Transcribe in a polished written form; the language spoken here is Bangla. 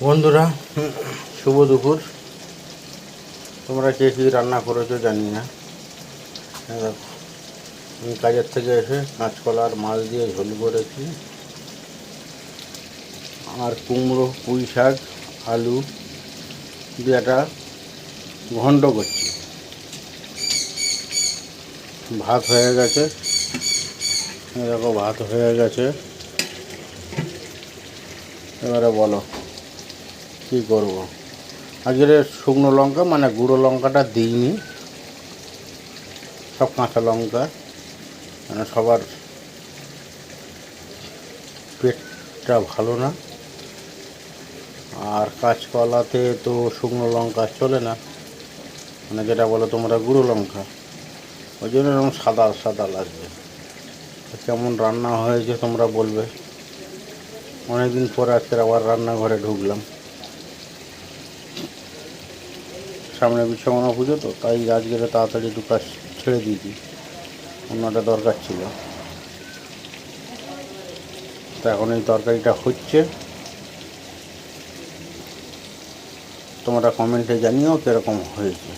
বন্ধুরা, শুভ দুপুর। তোমরা কে কী রান্না করেছো জানি না। দেখো, আমি কাজের থেকে এসে কাঁচকলা আর মাছ দিয়ে ঝোল করেছি, আর কুমড়ো, পুঁই শাক, আলু দিয়ে একটা ঘন্ট করছি। ভাত হয়ে গেছে, দেখো ভাত হয়ে গেছে। এবারে বলো কী করবো। আজকের শুকনো লঙ্কা মানে গুঁড়ো লঙ্কাটা দিইনি, সব কাঁচা লঙ্কা, মানে সবার পেটটা ভালো না, আর কাঁচকলাতে তো শুকনো লঙ্কা চলে না, মানে যেটা বলো তোমরা গুঁড়ো লঙ্কা, ওই জন্য এরকম সাদা সাদা লাগবে। কেমন রান্না হয়েছে তোমরা বলবে। অনেকদিন পরে আজকের আবার রান্নাঘরে ঢুকলাম। সামনে বিশ্বকর্মা পুজো তো, তাই আজকের তাড়াতাড়ি একটু কাজ ছেড়ে দিয়েছি, অন্যটা দরকার ছিল। তো এখন এই তরকারিটা হচ্ছে, তোমরা কমেন্টে জানিও কীরকম হয়েছে।